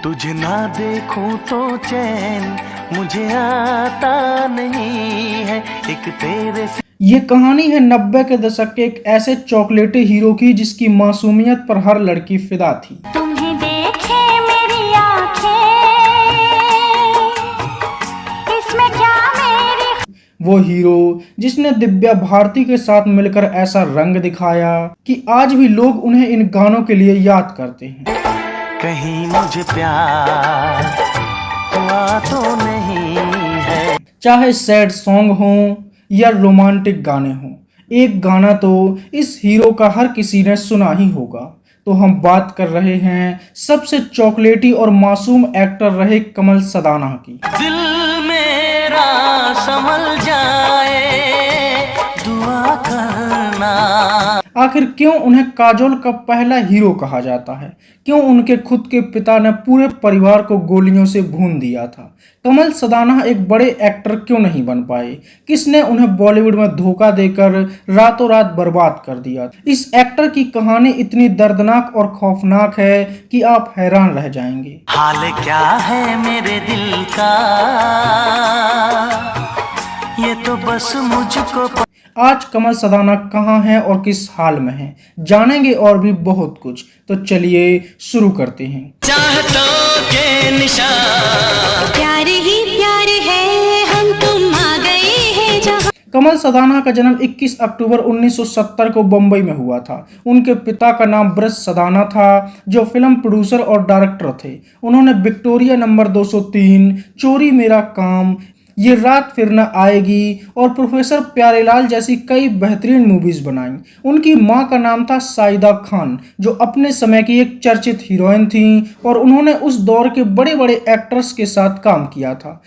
तुझे ना देखूं तो चैन मुझे आता नहीं है, एक तेरे से। ये कहानी है 90 के दशक के एक ऐसे चॉकलेटी हीरो की जिसकी मासूमियत पर हर लड़की फिदा थी। तुम्हें देखे मेरी आँखें, इसमें क्या मेरी। वो हीरो जिसने दिव्या भारती के साथ मिलकर ऐसा रंग दिखाया कि आज भी लोग उन्हें इन गानों के लिए याद करते हैं। कहीं मुझे प्यार हुआ तो नहीं है। चाहे सैड सॉन्ग हो या रोमांटिक गाने हों, एक गाना तो इस हीरो का हर किसी ने सुना ही होगा। तो हम बात कर रहे हैं सबसे चॉकलेटी और मासूम एक्टर रहे कमल सदाना की। दिल मेरा संभल जाए, दुआ करना। आखिर क्यों उन्हें काजोल का पहला हीरो कहा जाता है? क्यों उनके खुद के पिता ने पूरे परिवार को गोलियों से भून दिया था? कमल सदाना एक बड़े एक्टर क्यों नहीं बन पाए? किसने उन्हें बॉलीवुड में धोखा देकर रातों रात बर्बाद कर दिया? इस एक्टर की कहानी इतनी दर्दनाक और खौफनाक है कि आप हैरान रह जाएंगे। हाल क्या है मेरे दिल का, ये तो बस मुझको। आज कमल सदाना कहाँ हैं और किस हाल में हैं, जानेंगे और भी बहुत कुछ। तो चलिए शुरू करते हैं। चाहतों के निशान, प्यार ही प्यार है, हम तुम आ गए हैं जहाँ। कमल सदाना का जन्म 21 अक्टूबर 1970 को बम्बई में हुआ था। उनके पिता का नाम ब्रज सदाना था, जो फिल्म प्रोड्यूसर और डायरेक्टर थे। उन्होंने विक्टोरिया नंबर 203, चोरी मेरा काम, ये रात फिर न आएगी और प्रोफेसर प्यारेलाल जैसी कई बेहतरीन मूवीज बनाई। उनकी मां का नाम था साइदा खान, जो अपने समय की एक चर्चित हीरोइन थी और उन्होंने उस दौर के बड़े बड़े एक्टर्स के साथ काम किया था।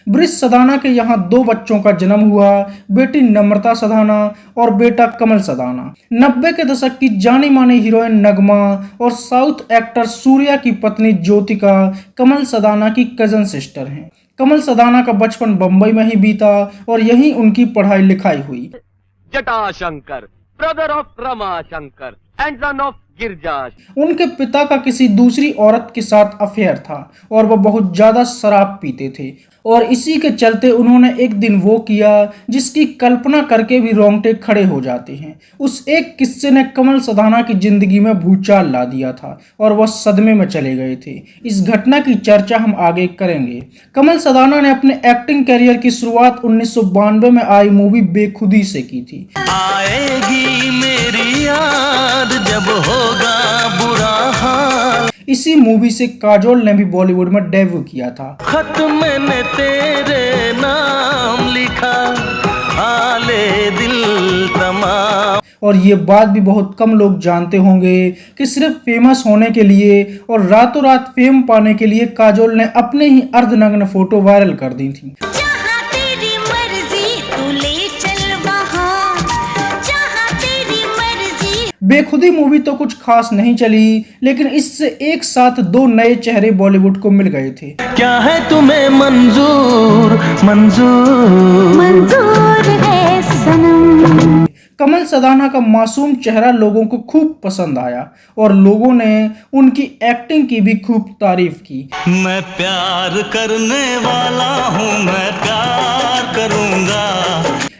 ब्रिज सदाना के यहाँ 2 बच्चों का जन्म हुआ, बेटी नम्रता सदाना और बेटा कमल सदाना। 90 के दशक की जानी मानी हीरोइन नगमा और साउथ एक्टर सूर्या की पत्नी ज्योतिका कमल सदाना की कजन सिस्टर हैं। कमल सदाना का बचपन बम्बई में ही बीता और यहीं उनकी पढ़ाई लिखाई हुई। Jatashankar, brother of Ramashankar and son of Girja. उनके पिता का किसी दूसरी औरत के साथ अफेयर था और वह बहुत ज्यादा शराब पीते थे और इसी के चलते उन्होंने एक दिन वो किया जिसकी कल्पना करके भी रोंगटे खड़े हो जाते हैं। उस एक किस्से ने कमल सदाना की जिंदगी में भूचाल ला दिया था और वह सदमे में चले गए थे। इस घटना की चर्चा हम आगे करेंगे। कमल सदाना ने अपने एक्टिंग करियर की शुरुआत 1992 में आई मूवी बेखुदी से की थी। आएगी मेरी याद जब होगा बुरा हाल। इसी मूवी से काजोल ने भी बॉलीवुड में डेब्यू किया था। खत मैंने तेरे नाम लिखा, हाले दिल तमाम। और ये बात भी बहुत कम लोग जानते होंगे कि सिर्फ फेमस होने के लिए और रातों रात फेम पाने के लिए काजोल ने अपने ही अर्धनग्न फोटो वायरल कर दी थी। बेखुदी मूवी तो कुछ खास नहीं चली, लेकिन इससे एक साथ 2 नए चेहरे बॉलीवुड को मिल गए थे। क्या है तुम्हें मंजूर, मंजूर मंजूर है सनम। कमल सदाना का मासूम चेहरा लोगों को खूब पसंद आया और लोगों ने उनकी एक्टिंग की भी खूब तारीफ की। मैं प्यार करने वाला हूँ, मैं प्यार करूँगा।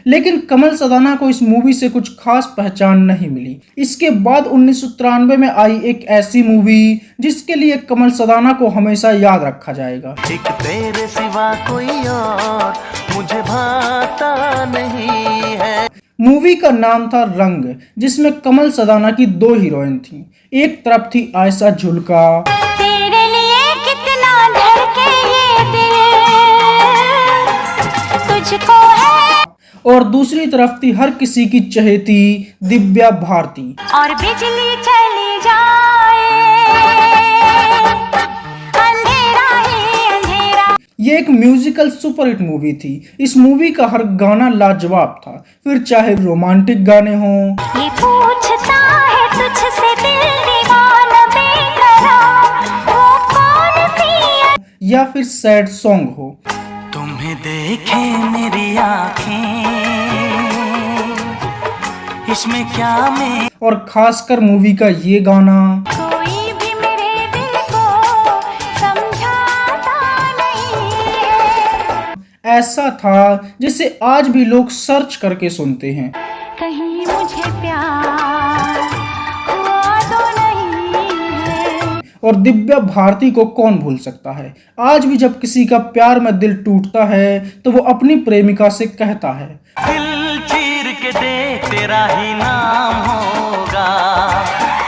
लेकिन कमल सदाना को इस मूवी से कुछ खास पहचान नहीं मिली। इसके बाद 1993 में आई एक ऐसी मूवी जिसके लिए कमल सदाना को हमेशा याद रखा जाएगा। एक तेरे सिवा कोई और मुझे भाता नहीं है। मूवी का नाम था रंग, जिसमें कमल सदाना की 2 हीरोइन थी। एक तरफ थी आयशा झुल्का, तेरे लिए कितना धड़के ये दिल, तुझको है। और दूसरी तरफ थी हर किसी की चहेती दिव्या भारती। और बिजली चली जाए, अंधेरा ही अंधेरा। ये एक म्यूजिकल सुपरहिट मूवी थी। इस मूवी का हर गाना लाजवाब था, फिर चाहे रोमांटिक गाने हों, ये पूछता है तुझसे दिल दीवाना बेकरार, वो कौन सी, या फिर सैड सॉन्ग हो। तुम्हें देखे मेरी आँखें, इसमें क्या मैं। और खासकर मूवी का ये गाना कोई भी मेरे दिल को समझाता नहीं है, ऐसा था जिसे आज भी लोग सर्च करके सुनते हैं। कहीं मुझे प्यार हुआ तो नहीं है। और दिव्या भारती को कौन भूल सकता है। आज भी जब किसी का प्यार में दिल टूटता है तो वो अपनी प्रेमिका से कहता है, दिल चीर के दे तेरा ही नाम होगा,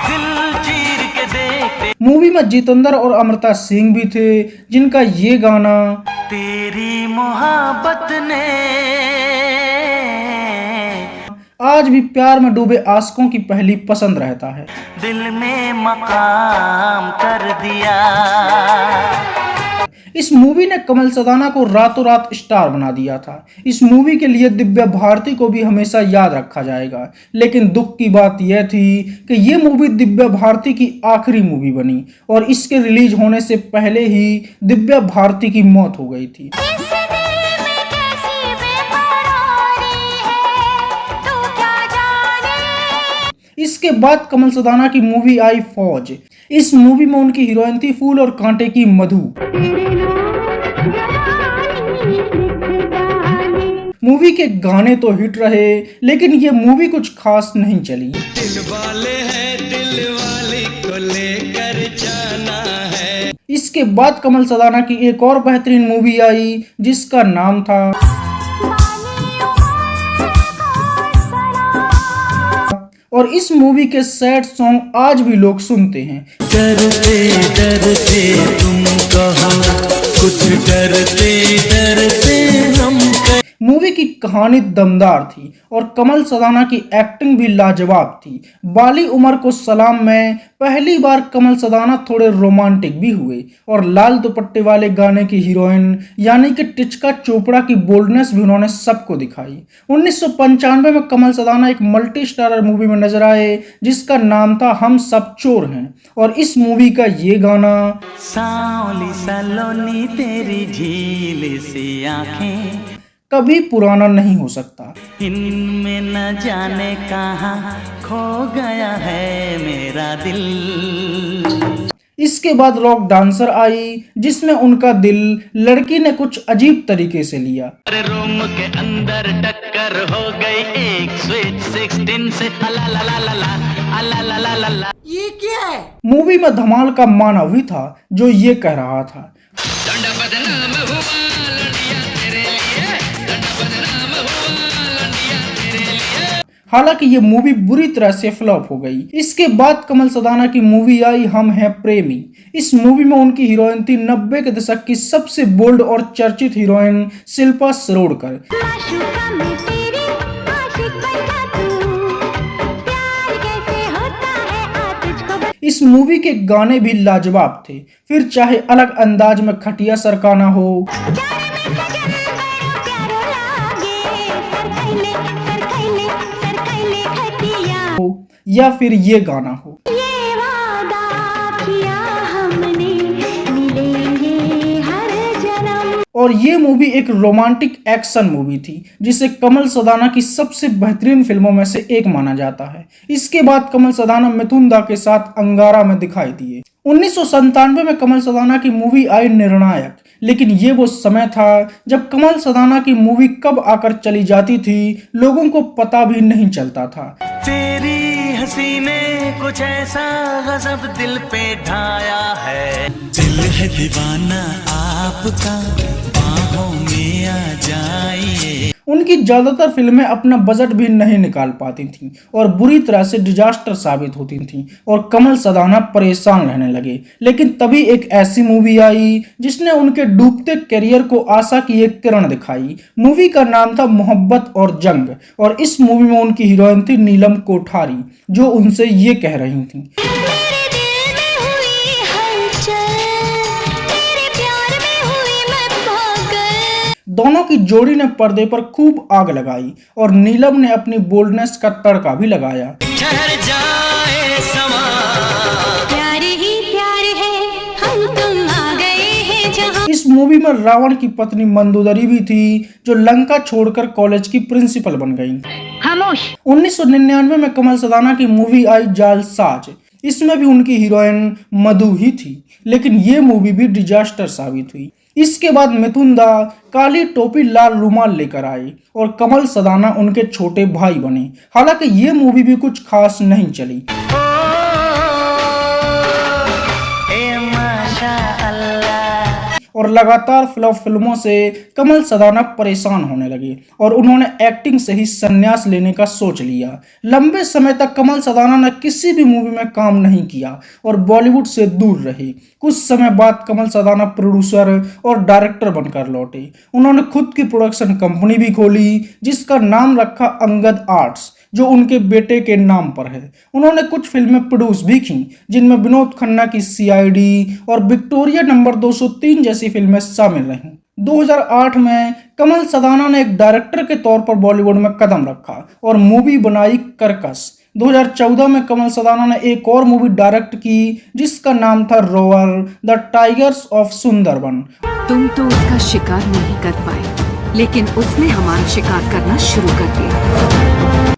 दिल चीर के दे। मूवी में जितेंद्र और अमृता सिंह भी थे जिनका ये गाना तेरी मोहब्बत ने आज भी प्यार में डूबे आशिकों की पहली पसंद रहता है। दिल में मकाम कर दिया। इस मूवी ने कमल सदाना को रातों रात स्टार बना दिया था। इस मूवी के लिए दिव्या भारती को भी हमेशा याद रखा जाएगा। लेकिन दुख की बात यह थी कि ये मूवी दिव्या भारती की आखिरी मूवी बनी और इसके रिलीज होने से पहले ही दिव्या भारती की मौत हो गई थी। इस दिल में कैसी बेकरारी है, तू क्या जाने। इसके बाद कमल सदाना की मूवी आई फौज। इस मूवी में उनकी हीरोइन थी फूल और कांटे की मधु। मूवी के गाने तो हिट रहे लेकिन ये मूवी कुछ खास नहीं चली। दिल वाले हैं, दिल वाले को लेकर जाना है। इसके बाद कमल सदाना की एक और बेहतरीन मूवी आई जिसका नाम था और इस मूवी के सैड सॉन्ग आज भी लोग सुनते हैं। डरते डरते तुम कहो, कुछ डरते डरते हम। मूवी की कहानी दमदार थी और कमल सदाना की एक्टिंग भी लाजवाब थी। बाली उमर को सलाम में पहली बार कमल सदाना थोड़े रोमांटिक भी हुए और लाल दुपट्टे वाले गाने की हीरोइन यानी कि टिचका चोपड़ा की बोल्डनेस भी उन्होंने सबको दिखाई। 1995 में कमल सदाना एक मल्टी स्टारर मूवी में नजर आए जिसका नाम था हम सब चोर हैं और इस मूवी का ये गाना सांवली सलोनी तेरी झील सी आंखें कभी पुराना नहीं हो सकता। इनमें न जाने कहाँ खो गया है मेरा दिल। इसके बाद रॉक डांसर आई जिसमें उनका दिल लड़की ने कुछ अजीब तरीके से लिया। रूम के अंदर टक्कर हो गई एक स्वीट 16 से। अला ला ला ला ला, अला ला ला ला ला। ये क्या है? मूवी में धमाल का मानव भी था जो ये कह रहा था, हालांकि ये मूवी बुरी तरह से फ्लॉप हो गई। इसके बाद कमल सदाना की मूवी आई हम हैं प्रेमी। इस मूवी में उनकी हीरोइन थी 90 के दशक की सबसे बोल्ड और चर्चित हीरोइन शिल्पा शिरोडकर। इस मूवी के गाने भी लाजवाब थे, फिर चाहे अलग अंदाज में खटिया सरकाना हो या फिर ये गाना हो। ये वादा किया हमने, मिलेंगे हर जन्म। और ये मूवी एक रोमांटिक एक्शन मूवी थी जिसे कमल सदाना की सबसे बेहतरीन फिल्मों में से एक माना जाता है। इसके बाद कमल सदाना मिथुन दा के साथ अंगारा में दिखाई दिए। 1997 में कमल सदाना की मूवी आई निर्णायक। लेकिन ये वो समय था जब कमल सदाना की मूवी कब आकर चली जाती थी लोगों को पता भी नहीं चलता था। तेरी हंसी ने कुछ ऐसा गजब दिल पे ढाया है, दिल है दीवाना आपका, बाहों में आ जाइए। उनकी ज्यादातर फिल्में अपना बजट भी नहीं निकाल पाती थीं और बुरी तरह से डिजास्टर साबित होती थीं और कमल सदाना परेशान रहने लगे। लेकिन तभी एक ऐसी मूवी आई जिसने उनके डूबते करियर को आशा की एक किरण दिखाई। मूवी का नाम था मोहब्बत और जंग और इस मूवी में उनकी हीरोइन थी नीलम कोठारी जो उनसे ये कह रही थी, दोनों की जोड़ी ने पर्दे पर खूब आग लगाई और नीलम ने अपनी बोल्डनेस का तड़का भी लगाया। ठहर जाए समा, प्यार ही प्यार है, हम तुम आ गए हैं जहां। इस मूवी में रावण की पत्नी मंदोदरी भी थी जो लंका छोड़कर कॉलेज की प्रिंसिपल बन गई। खामोश। 1999 में कमल सदाना की मूवी आई जालसाज। इसमें भी उनकी हीरोइन मधु ही थी, लेकिन ये मूवी भी डिजास्टर साबित हुई। इसके बाद मिथुन दा काली टोपी लाल रुमाल लेकर आए और कमल सदाना उनके छोटे भाई बने। हालांकि ये मूवी भी कुछ खास नहीं चली। और लगातार फ्लॉप फिल्मों से कमल सदाना परेशान होने लगे और उन्होंने एक्टिंग से ही संन्यास लेने का सोच लिया। लंबे समय तक कमल सदाना ने किसी भी मूवी में काम नहीं किया और बॉलीवुड से दूर रहे। कुछ समय बाद कमल सदाना प्रोड्यूसर और डायरेक्टर बनकर लौटे। उन्होंने खुद की प्रोडक्शन कंपनी भी खोली जिसका नाम रखा अंगद आर्ट्स, जो उनके बेटे के नाम पर है। उन्होंने कुछ फिल्में प्रोड्यूस भी की जिनमें विनोद खन्ना की सीआईडी और विक्टोरिया नंबर 203 जैसी फिल्में शामिल रहीं। 2008 में कमल सदाना ने एक डायरेक्टर के तौर पर बॉलीवुड में कदम रखा और मूवी बनाई कर्कश। 2014 में कमल सदाना ने एक और मूवी डायरेक्ट की जिसका नाम था row or the tigers of Sundarban. तुम तो उसका शिकार नहीं कर पाए, लेकिन उसने हमारा शिकार करना शुरू कर दिया।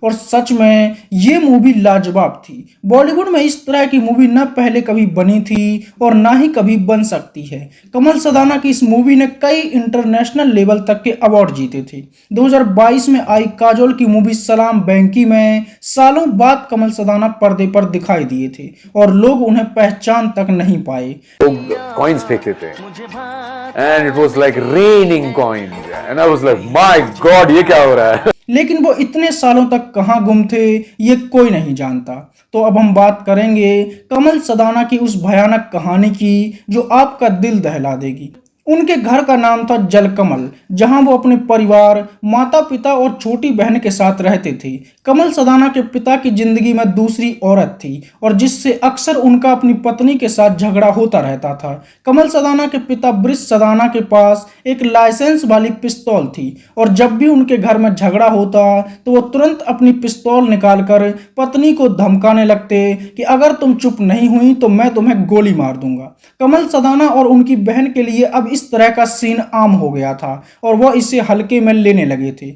और सच में ये मूवी लाजवाब थी। बॉलीवुड में इस तरह की मूवी न पहले कभी बनी थी और ना ही कभी बन सकती है। कमल सदाना की इस मूवी ने कई इंटरनेशनल लेवल तक के अवार्ड जीते थे। 2022 में आई काजोल की मूवी सलाम बैंकी में सालों बाद कमल सदाना पर्दे पर दिखाई दिए थे और लोग उन्हें पहचान तक नहीं पाए। लोग कॉइन्स फेंकते थे and it was like raining coins and I was like my god ये क्या हो रहा है। लेकिन वो इतने सालों तक कहां गुम थे ये कोई नहीं जानता। तो अब हम बात करेंगे कमल सदाना की उस भयानक कहानी की जो आपका दिल दहला देगी। उनके घर का नाम था जलकमल, जहां वो अपने परिवार, माता पिता और छोटी बहन के साथ रहते थे। कमल सदाना के पिता की जिंदगी में दूसरी औरत थी और जिससे अक्सर उनका अपनी पत्नी के साथ झगड़ा होता रहता था। कमल सदाना के पिता ब्रिज सदाना के पास एक लाइसेंस वाली पिस्तौल थी और जब भी उनके घर में झगड़ा होता तो वो तुरंत अपनी पिस्तौल निकालकर पत्नी को धमकाने लगते कि अगर तुम चुप नहीं हुई तो मैं तुम्हें गोली मार दूंगा। कमल सदाना और उनकी बहन के लिए अब इस तरह का सीन आम हो गया था और वह इसे हल्के में लेने लगे थे।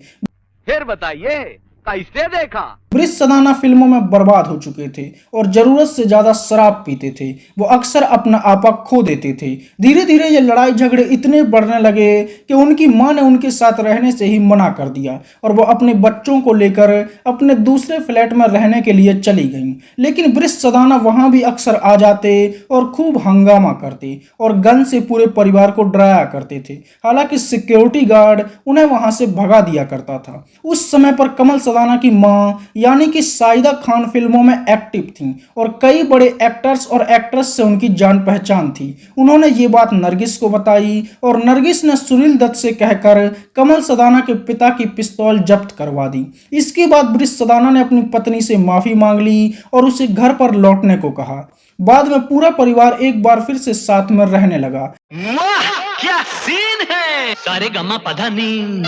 फिर बताइए कैसे देखा। ब्रिज सदाना फिल्मों में बर्बाद हो चुके थे और जरूरत से ज्यादा शराब पीते थे। वो अक्सर अपना आपा खो देते थे। धीरे धीरे ये लड़ाई झगड़े इतने बढ़ने लगे कि उनकी मां ने उनके साथ रहने से ही मना कर दिया और वो अपने बच्चों को लेकर अपने दूसरे फ्लैट में रहने के लिए चली गईं। लेकिन ब्रिज सदाना वहां भी अक्सर आ जाते और खूब हंगामा करते और गन से पूरे परिवार को डराया करते थे। हालांकि सिक्योरिटी गार्ड उन्हें वहां से भगा दिया करता था। उस समय पर कमल सदाना की मां यानी कि साइदा खान फिल्मों में एक्टिव थीं और कई बड़े एक्टर्स और एक्ट्रेस से उनकी जान पहचान थी। उन्होंने ये बात नरगिस को बताई और नरगिस ने सुनील दत्त से कहकर कमल सदाना के पिता की पिस्तौल जब्त करवा दी। इसके बाद ब्रिज सदाना ने अपनी पत्नी से माफी मांग ली और उसे घर पर लौटने को कहा। बाद में पूरा परिवार एक बार फिर से साथ में रहने लगा। वाह क्या सीन है। सारे गमा पधानी,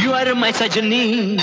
यू आर माय सजनी,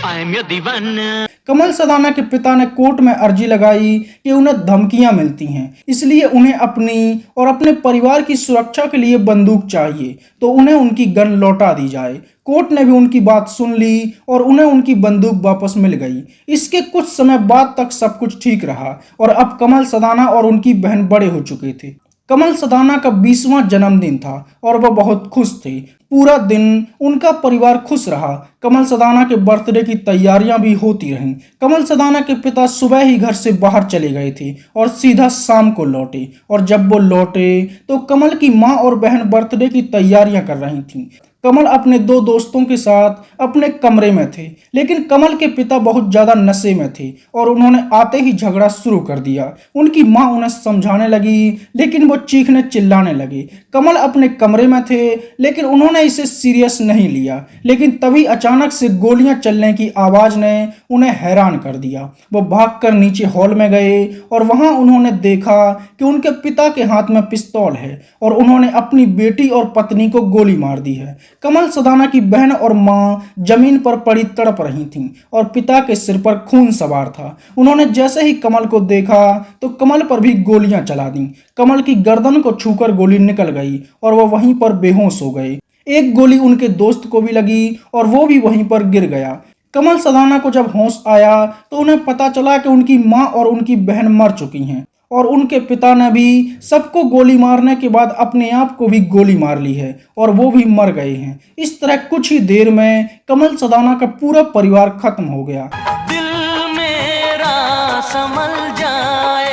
आई एम योर दीवाना। कमल सदाना के पिता ने कोर्ट में अर्जी लगाई कि उन्हें धमकियां मिलती हैं, इसलिए उन्हें अपनी और अपने परिवार की सुरक्षा के लिए बंदूक चाहिए, तो उन्हें उनकी गन लौटा दी जाए। कोर्ट ने भी उनकी बात सुन ली और उन्हें उनकी बंदूक वापस मिल गई। इसके कुछ समय बाद तक सब कुछ ठीक रहा और अब कमल सदाना और उनकी बहन बड़े हो चुके थे। कमल सदाना का 20वां जन्मदिन था और वह बहुत खुश थे। पूरा दिन उनका परिवार खुश रहा। कमल सदाना के बर्थडे की तैयारियां भी होती रहीं। कमल सदाना के पिता सुबह ही घर से बाहर चले गए थे और सीधा शाम को लौटे और जब वो लौटे तो कमल की मां और बहन बर्थडे की तैयारियां कर रही थीं। कमल अपने 2 दोस्तों के साथ अपने कमरे में थे, लेकिन कमल के पिता बहुत ज्यादा नशे में थे और उन्होंने आते ही झगड़ा शुरू कर दिया। उनकी मां उन्हें समझाने लगी, लेकिन वो चीखने चिल्लाने लगे। कमल अपने कमरे में थे, लेकिन उन्होंने इसे सीरियस नहीं लिया। लेकिन तभी अचानक से गोलियां चलने की आवाज ने उन्हें हैरान कर दिया। वो भागकर नीचे हॉल में गए और वहां उन्होंने देखा कि उनके पिता के हाथ में पिस्तौल है और उन्होंने अपनी बेटी और पत्नी को गोली मार दी है। कमल सदाना की बहन और मां जमीन पर पड़ी तड़प रही थीं और पिता के सिर पर खून सवार था। उन्होंने जैसे ही कमल को देखा तो कमल पर भी गोलियां चला दी। कमल की गर्दन को छूकर गोली निकल गई और वह वहीं पर बेहोश हो गए। एक गोली उनके दोस्त को भी लगी और वो भी वहीं पर गिर गया। कमल सदाना को जब होश आया तो उन्हें पता चला कि उनकी मां और उनकी बहन मर चुकी हैं और उनके पिता ने भी सबको गोली मारने के बाद अपने आप को भी गोली मार ली है और वो भी मर गए हैं। इस तरह कुछ ही देर में कमल सदाना का पूरा परिवार खत्म हो गया। दिल मेरा संभल जाए,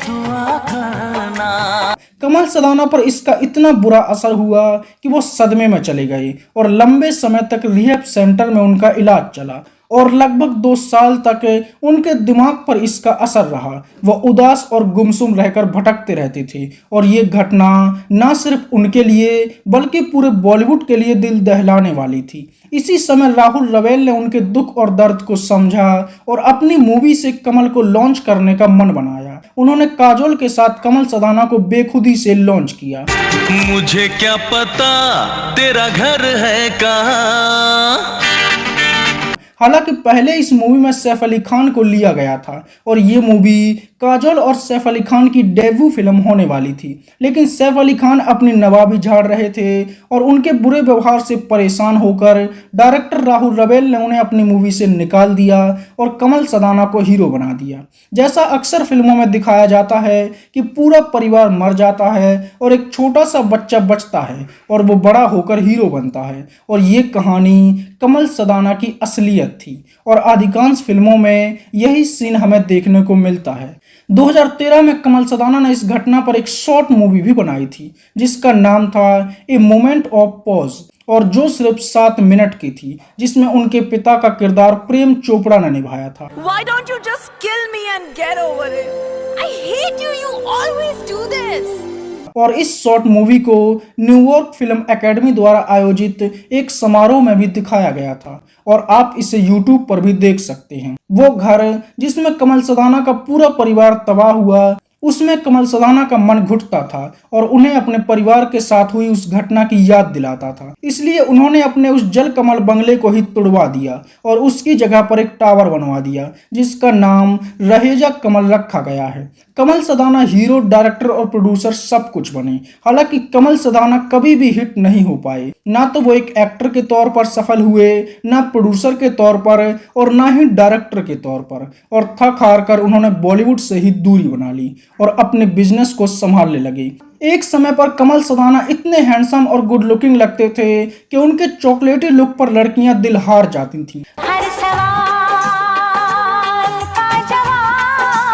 दुआ करना। कमल सदाना पर इसका इतना बुरा असर हुआ कि वो सदमे में चले गए और लंबे समय तक रिहैब सेंटर में उनका इलाज चला और लगभग 2 साल तक उनके दिमाग पर इसका असर रहा। वह उदास और गुमसुम रहकर भटकते रहते थे और ये घटना न सिर्फ उनके लिए बल्कि पूरे बॉलीवुड के लिए दिल दहलाने वाली थी। इसी समय राहुल रवेल ने उनके दुख और दर्द को समझा और अपनी मूवी से कमल को लॉन्च करने का मन बनाया। उन्होंने काजोल के साथ कमल सदाना को बेखुदी से लॉन्च किया। मुझे क्या पता तेरा घर है कहाँ। हालांकि पहले इस मूवी में सैफ अली खान को लिया गया था और ये मूवी काजोल और सैफ अली खान की डेब्यू फिल्म होने वाली थी, लेकिन सैफ अली खान अपनी नवाबी झाड़ रहे थे और उनके बुरे व्यवहार से परेशान होकर डायरेक्टर राहुल रवेल ने उन्हें अपनी मूवी से निकाल दिया और कमल सदाना को हीरो बना दिया। जैसा अक्सर फिल्मों में दिखाया जाता है कि पूरा परिवार मर जाता है और एक छोटा सा बच्चा बचता है और वो बड़ा होकर हीरो बनता है, और ये कहानी कमल सदाना की असलियत थी और अधिकांश फिल्मों में यही सीन हमें देखने को मिलता है। 2013 में कमल सदाना ने इस घटना पर एक शॉर्ट मूवी भी बनाई थी जिसका नाम था ए मोमेंट ऑफ पॉज, और जो सिर्फ 7 मिनट की थी, जिसमें उनके पिता का किरदार प्रेम चोपड़ा ने निभाया था। Why don't you just kill me and get over it? I hate you. You always do this. और इस शॉर्ट मूवी को न्यूयॉर्क फिल्म एकेडमी द्वारा आयोजित एक समारोह में भी दिखाया गया था और आप इसे YouTube पर भी देख सकते हैं। वो घर जिसमें कमल सदाना का पूरा परिवार तबाह हुआ, उसमें कमल सदाना का मन घुटता था और उन्हें अपने परिवार के साथ हुई उस घटना की याद दिलाता था। इसलिए उन्होंने अपने उस जल कमल बंगले को ही तुड़वा दिया और उसकी जगह पर एक टावर बनवा दिया जिसका नाम रहेजा कमल रखा गया है। कमल सदाना हीरो, डायरेक्टर और प्रोड्यूसर सब कुछ बने। हालांकि कमल सदाना कभी भी हिट नहीं हो पाए, ना तो वो एक एक्टर के तौर पर सफल हुए, ना प्रोड्यूसर के तौर पर और ना ही डायरेक्टर के तौर पर, और थक हार कर उन्होंने बॉलीवुड से ही दूरी बना ली और अपने बिजनेस को संभालने लगे। एक समय पर कमल सदाना इतने हैंडसम और गुड लुकिंग लगते थे कि उनके चॉकलेटी लुक पर लड़कियां दिल हार जाती थीं। हर सवाल का जवाब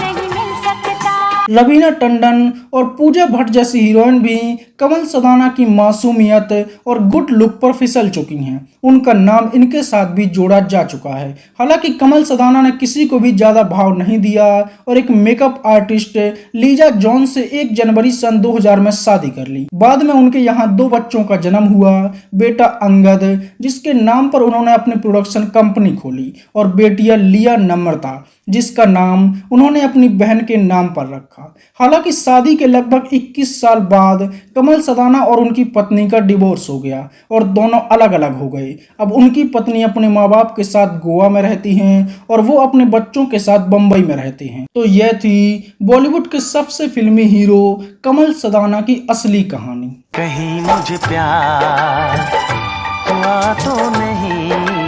नहीं मिल सकता। रवीना टंडन और पूजा भट्ट जैसी हीरोइन भी कमल सदाना की मासूमियत और गुड लुक पर फिसल चुकी हैं। उनका नाम इनके साथ भी जोड़ा जा चुका है। हालांकि कमल सदाना ने किसी को भी ज्यादा भाव नहीं दिया और एक मेकअप आर्टिस्ट लीजा जॉन से 1 जनवरी सन 2000 में शादी कर ली। बाद में उनके यहाँ 2 बच्चों का जन्म हुआ, बेटा अंगद जिसके नाम पर उन्होंने अपनी प्रोडक्शन कंपनी खोली और बेटिया लिया नम्रता जिसका नाम उन्होंने अपनी बहन के नाम पर रखा। हालांकि शादी के लगभग 21 साल बाद कमल सदाना और उनकी पत्नी का डिवोर्स हो गया और दोनों अलग अलग हो गए। अब उनकी पत्नी अपने माँ बाप के साथ गोवा में रहती हैं और वो अपने बच्चों के साथ बंबई में रहते हैं। तो यह थी बॉलीवुड के सबसे फिल्मी हीरो कमल सदाना की असली कहानी। कहीं मुझे प्यार हुआ तो नहीं।